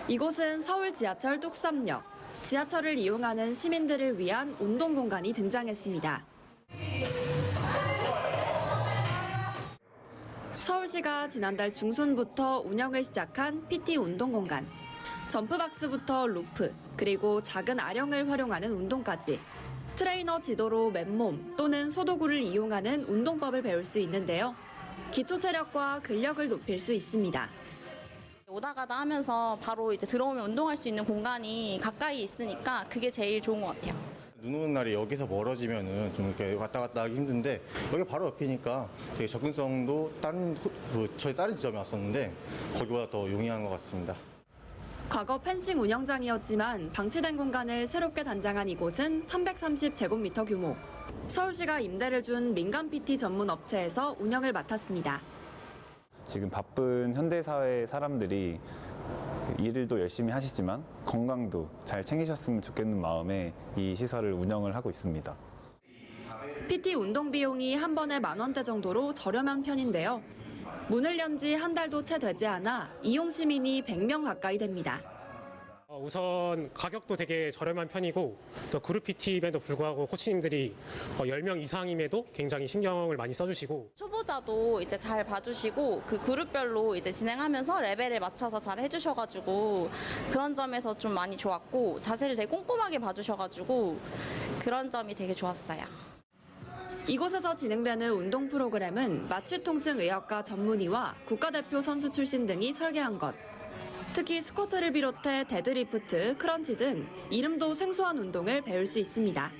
이곳은 서울 지하철 뚝섬역. 지하철을 이용하는 시민들을 위한 운동 공간이 등장했습니다. 서울시가 지난달 중순부터 운영을 시작한 PT 운동 공간. 점프박스부터 루프, 그리고 작은 아령을 활용하는 운동까지. 트레이너 지도로 맨몸 또는 소도구를 이용하는 운동법을 배울 수 있는데요. 기초 체력과 근력을 높일 수 있습니다. 오다 가다 하면서 바로 이제 들어오면 운동할 수 있는 공간이 가까이 있으니까 그게 제일 좋은 것 같아요. 눈 오는 날이 여기서 멀어지면은 좀 이렇게 왔다 갔다 하기 힘든데 여기 바로 옆이니까 되게 접근성도 저희 다른 지점에 왔었는데 거기보다 더 용이한 것 같습니다. 과거 펜싱 운영장이었지만 방치된 공간을 새롭게 단장한 이곳은 330제곱미터 규모. 서울시가 임대를 준 민간 PT 전문 업체에서 운영을 맡았습니다. 지금 바쁜 현대사회 사람들이 일도 열심히 하시지만 건강도 잘 챙기셨으면 좋겠는 마음에 이 시설을 운영을 하고 있습니다. PT 운동 비용이 한 번에 10,000원대 정도로 저렴한 편인데요. 문을 연 지 한 달도 채 되지 않아 이용 시민이 100명 가까이 됩니다. 우선 가격도 되게 저렴한 편이고 또 그룹 PT임에도 불구하고 코치님들이 10명 이상임에도 굉장히 신경을 많이 써주시고 초보자도 이제 잘 봐주시고 그 그룹별로 이제 진행하면서 레벨에 맞춰서 잘 해주셔가지고 그런 점에서 좀 많이 좋았고 자세를 되게 꼼꼼하게 봐주셔가지고 그런 점이 되게 좋았어요. 이곳에서 진행되는 운동 프로그램은 마취통증의학과 전문의와 국가대표 선수 출신 등이 설계한 것. 특히 스쿼트를 비롯해 데드리프트, 크런치 등 이름도 생소한 운동을 배울 수 있습니다.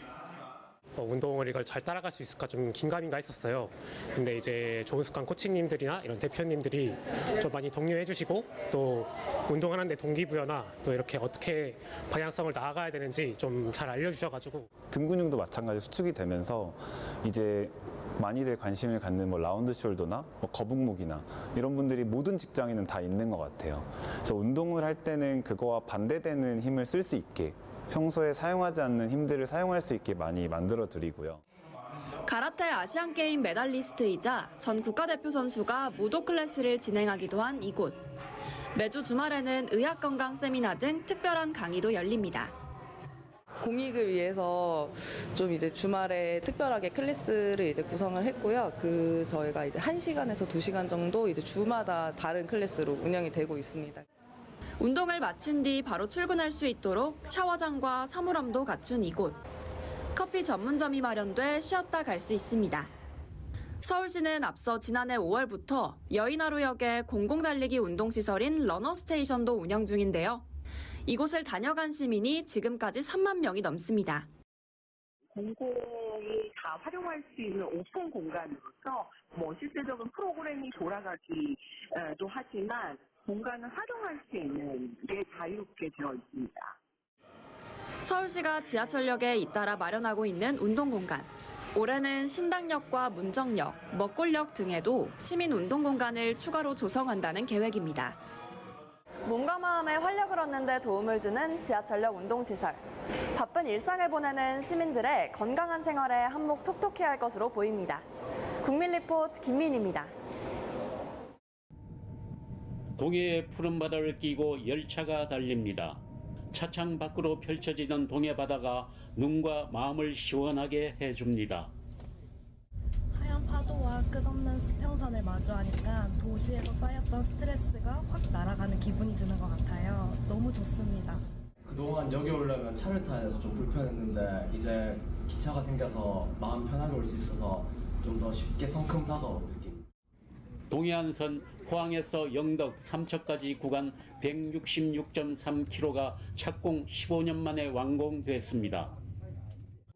운동을 이걸 잘 따라갈 수 있을까 좀 긴가민가 했었어요. 근데 이제 좋은 습관 코치님들이나 이런 대표님들이 좀 많이 독려해 주시고 또 운동하는데 동기부여나 또 이렇게 어떻게 방향성을 나아가야 되는지 좀 잘 알려주셔가지고 등 근육도 마찬가지로 수축이 되면서 이제 많이들 관심을 갖는 라운드 숄더나 거북목이나 이런 분들이 모든 직장에는 다 있는 것 같아요. 그래서 운동을 할 때는 그거와 반대되는 힘을 쓸 수 있게 평소에 사용하지 않는 힘들을 사용할 수 있게 많이 만들어 드리고요. 가라테 아시안게임 메달리스트이자 전 국가대표 선수가 무도 클래스를 진행하기도 한 이곳. 매주 주말에는 의학건강 세미나 등 특별한 강의도 열립니다. 공익을 위해서 좀 이제 주말에 특별하게 클래스를 이제 구성을 했고요. 저희가 이제 1시간에서 2시간 정도 이제 주마다 다른 클래스로 운영이 되고 있습니다. 운동을 마친 뒤 바로 출근할 수 있도록 샤워장과 사물함도 갖춘 이곳. 커피 전문점이 마련돼 쉬었다 갈 수 있습니다. 서울시는 앞서 지난해 5월부터 여의나루역에 공공달리기 운동시설인 러너스테이션도 운영 중인데요. 이곳을 다녀간 시민이 지금까지 3만 명이 넘습니다. 공공이 다 활용할 수 있는 오픈 공간으로서 실제적인 프로그램이 돌아가기도 하지만 공간을 활용할 수 있는 게 자유롭게 되어 있습니다. 서울시가 지하철역에 잇따라 마련하고 있는 운동공간. 올해는 신당역과 문정역, 먹골역 등에도 시민 운동공간을 추가로 조성한다는 계획입니다. 몸과 마음에 활력을 얻는 데 도움을 주는 지하철역 운동시설. 바쁜 일상을 보내는 시민들의 건강한 생활에 한몫 톡톡히 할 것으로 보입니다. 국민리포트 김민희입니다. 동해의 푸른 바다를 끼고 열차가 달립니다. 차창 밖으로 펼쳐지는 동해 바다가 눈과 마음을 시원하게 해줍니다. 하얀 파도와 끝없는 수평선을 마주하니까 도시에서 쌓였던 스트레스가 확 날아가는 기분이 드는 것 같아요. 너무 좋습니다. 그동안 여기 오려면 차를 타야 해서 좀 불편했는데 이제 기차가 생겨서 마음 편하게 올 수 있어서 좀 더 쉽게 성큼 타서 느낍니다. 동해안선 포항에서 영덕, 삼척까지 구간 166.3km가 착공 15년 만에 완공됐습니다.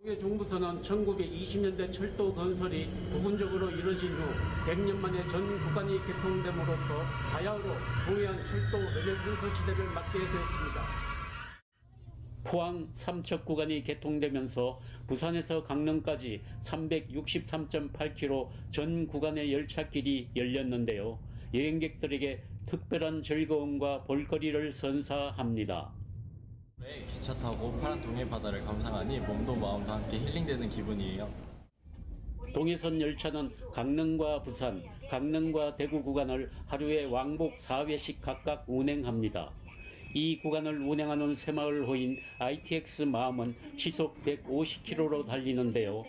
동해 중부선은 1920년대 철도 건설이 부분적으로 이뤄진 후 100년 만에 전 구간이 개통됨으로써 바야흐로 동해안 철도 레네상스 시대를 맞게 되었습니다. 포항 삼척 구간이 개통되면서 부산에서 강릉까지 363.8km 전 구간의 열차길이 열렸는데요. 여행객들에게 특별한 즐거움과 볼거리를 선사합니다. 네, 기차 타고 파란 동해 바다를 감상하니 몸도 마음도 함께 힐링되는 기분이에요. 동해선 열차는 강릉과 부산, 강릉과 대구 구간을 하루에 왕복 4회씩 각각 운행합니다. 이 구간을 운행하는 새마을호인 ITX 마음은 시속 150km로 달리는데요.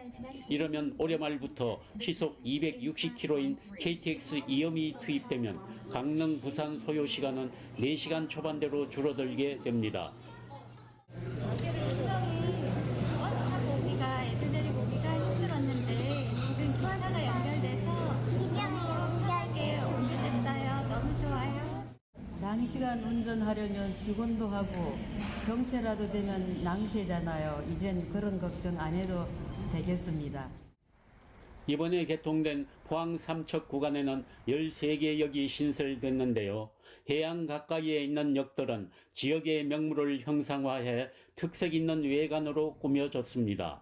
이러면 올해 말부터 시속 260km인 KTX 이음이 투입되면 강릉 부산 소요 시간은 4시간 초반대로 줄어들게 됩니다. 보기가 애들이 보기가 힘들었는데 지금 기차가 연결돼서 편하게 연결됐어요. 너무 좋아요. 장시간 운전하려면 피곤도 하고 정체라도 되면 낭패잖아요. 이젠 그런 걱정 안 해도 되겠습니다. 이번에 개통된 포항 삼척 구간에는 13개 역이 신설됐는데요. 해안 가까이에 있는 역들은 지역의 명물을 형상화해 특색 있는 외관으로 꾸며졌습니다.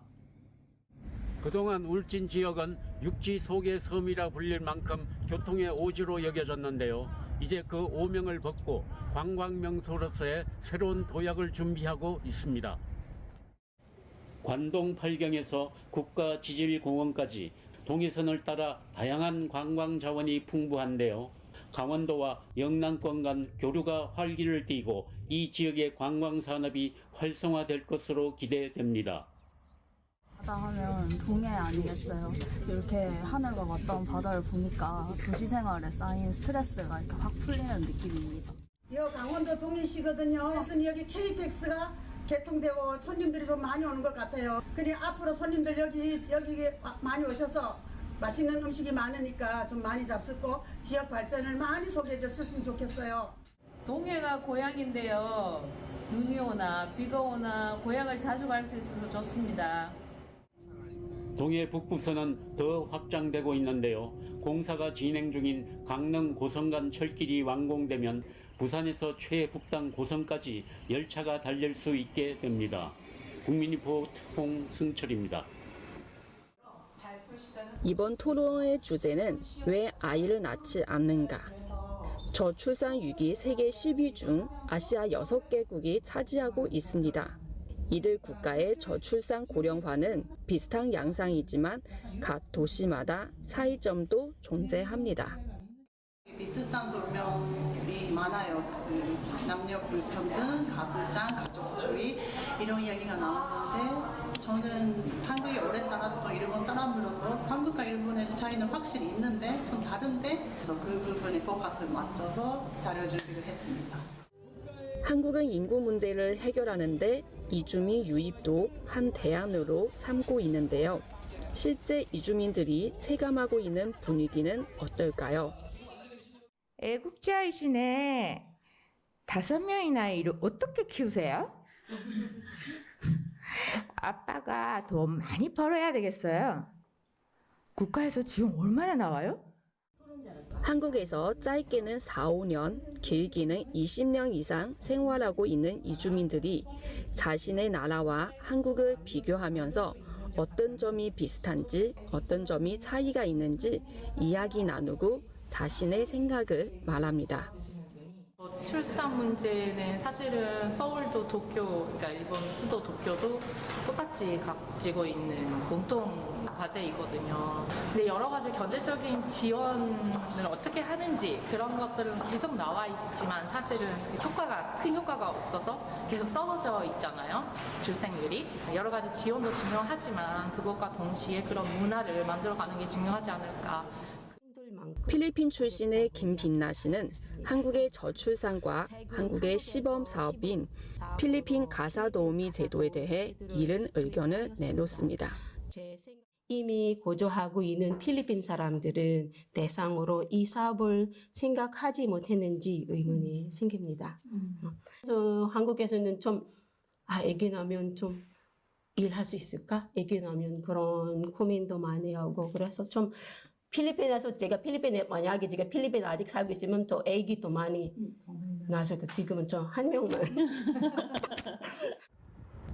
그동안 울진 지역은 육지 속의 섬이라 불릴 만큼 교통의 오지로 여겨졌는데요. 이제 그 오명을 벗고 관광명소로서의 새로운 도약을 준비하고 있습니다. 관동 8경에서 국가지질공원까지 동해선을 따라 다양한 관광 자원이 풍부한데요. 강원도와 영남권 간 교류가 활기를 띠고 이 지역의 관광 산업이 활성화될 것으로 기대됩니다. 바다 하면 동해 아니겠어요? 이렇게 하늘과 맞닿은 바다를 보니까 도시 생활에 쌓인 스트레스가 이렇게 확 풀리는 느낌입니다. 여기 강원도 동해시거든요. 그래서 여기 KTX가 개통되고 손님들이 좀 많이 오는 것 같아요. 그리고 앞으로 손님들 여기 많이 오셔서 맛있는 음식이 많으니까 좀 많이 잡수고 지역 발전을 많이 소개해 줬으면 좋겠어요. 동해가 고향인데요. 눈이 오나 비가 오나 고향을 자주 갈 수 있어서 좋습니다. 동해 북부선은 더 확장되고 있는데요. 공사가 진행 중인 강릉 고성 간 철길이 완공되면 부산에서 최북단 고성까지 열차가 달릴 수 있게 됩니다. 국민인포 홍승철입니다. 이번 토론의 주제는 왜 아이를 낳지 않는가? 저출산 위기 세계 10위 중 아시아 6개국이 차지하고 있습니다. 이들 국가의 저출산 고령화는 비슷한 양상이지만 각 도시마다 차이점도 존재합니다. 비슷한 설명이 많아요. 남녀 불평등, 가부장, 가족주의 이런 이야기가 나왔는데 저는 한국에 오래 살았던 일본 사람으로서 한국과 일본의 차이는 확실히 있는데 좀 다른데 그래서 그 부분에 포커스를 맞춰서 자료 준비를 했습니다. 한국은 인구 문제를 해결하는 데 이주민 유입도 한 대안으로 삼고 있는데요. 실제 이주민들이 체감하고 있는 분위기는 어떨까요? 애국자이시네. 5명이나 아이를 어떻게 키우세요? 아빠가 돈 많이 벌어야 되겠어요. 국가에서 지원 얼마나 나와요? 한국에서 짧게는 4, 5년, 길게는 20년 이상 생활하고 있는 이주민들이 자신의 나라와 한국을 비교하면서 어떤 점이 비슷한지, 어떤 점이 차이가 있는지 이야기 나누고 자신의 생각을 말합니다. 출산 문제는 사실은 서울도 도쿄, 그러니까 일본 수도 도쿄도 똑같이 가지고 있는 공통 과제이거든요. 근데 여러 가지 경제적인 지원을 어떻게 하는지 그런 것들은 계속 나와 있지만 사실은 큰 효과가 없어서 계속 떨어져 있잖아요. 출생률이. 여러 가지 지원도 중요하지만 그것과 동시에 그런 문화를 만들어가는 게 중요하지 않을까. 필리핀 출신의 김빛나 씨는 한국의 저출산과 한국의 시범 사업인 필리핀 가사도우미 제도에 대해 이런 의견을 내놓습니다. 이미 거주하고 있는 필리핀 사람들은 대상으로 이 사업을 생각하지 못했는지 의문이 생깁니다. 한국에서는 좀 아기 낳으면 좀 일할 수 있을까? 아기 낳으면 그런 고민도 많이 하고 그래서 좀 필리핀에서 제가 필리핀에 만약에 제가 필리핀에 아직 살고 있으면 또 아기 더 많이 낳아서 지금은 좀 한 명만.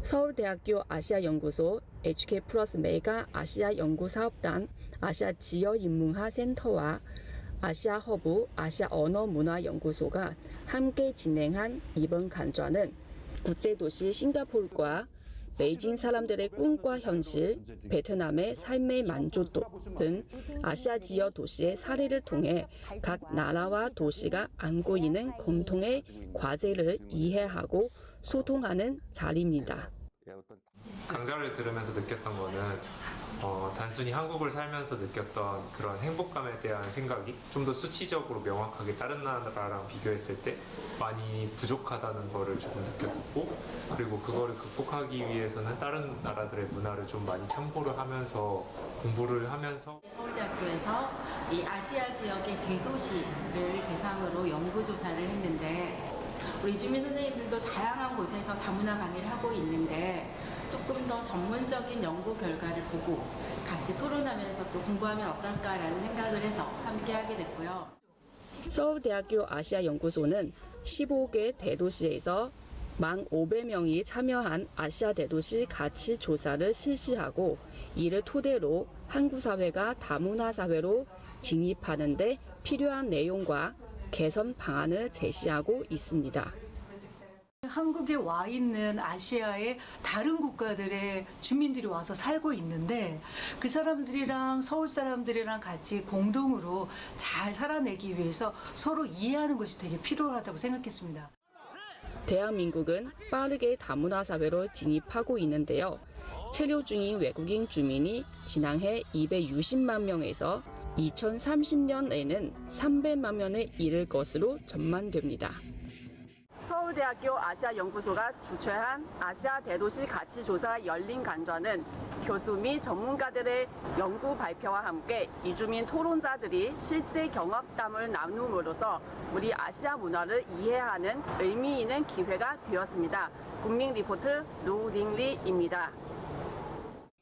서울대학교 아시아연구소 HK 플러스 메가 아시아 연구사업단 아시아 지역인문화 센터와 아시아 허브 아시아 언어문화연구소가 함께 진행한 이번 강좌는 국제도시 싱가포르과 베이징 사람들의 꿈과 현실, 베트남의 삶의 만족도 등 아시아 지역 도시의 사례를 통해 각 나라와 도시가 안고 있는 공통의 과제를 이해하고 소통하는 자리입니다. 강좌를 들으면서 느꼈던 거는 단순히 한국을 살면서 느꼈던 그런 행복감에 대한 생각이 좀 더 수치적으로 명확하게 다른 나라랑 비교했을 때 많이 부족하다는 거를 조금 느꼈었고, 그리고 그거를 극복하기 위해서는 다른 나라들의 문화를 좀 많이 참고를 하면서 공부를 하면서 서울대학교에서 이 아시아 지역의 대도시를 대상으로 연구조사를 했는데, 우리 주민 선생님들도 다양한 곳에서 다문화 강의를 하고 있는데 조금 더 전문적인 연구 결과를 보고 같이 토론하면서 또 공부하면 어떨까라는 생각을 해서 함께 하게 됐고요. 서울대학교 아시아연구소는 15개 대도시에서 1,500명이 참여한 아시아 대도시 가치 조사를 실시하고, 이를 토대로 한국 사회가 다문화 사회로 진입하는 데 필요한 내용과 개선 방안을 제시하고 있습니다. 한국에 와 있는 아시아의 다른 국가들의 주민들이 와서 살고 있는데, 그 사람들이랑 서울 사람들이랑 같이 공동으로 잘 살아내기 위해서 서로 이해하는 것이 되게 필요하다고 생각했습니다. 대한민국은 빠르게 다문화 사회로 진입하고 있는데요. 체류 중인 외국인 주민이 지난해 260만 명에서 2030년에는 300만 명에 이를 것으로 전망됩니다. 서울대학교 아시아연구소가 주최한 아시아 대도시 가치조사 열린 강좌는 교수 및 전문가들의 연구 발표와 함께 이주민 토론자들이 실제 경험담을 나눔으로써 우리 아시아 문화를 이해하는 의미 있는 기회가 되었습니다. 국민리포트 노링리입니다.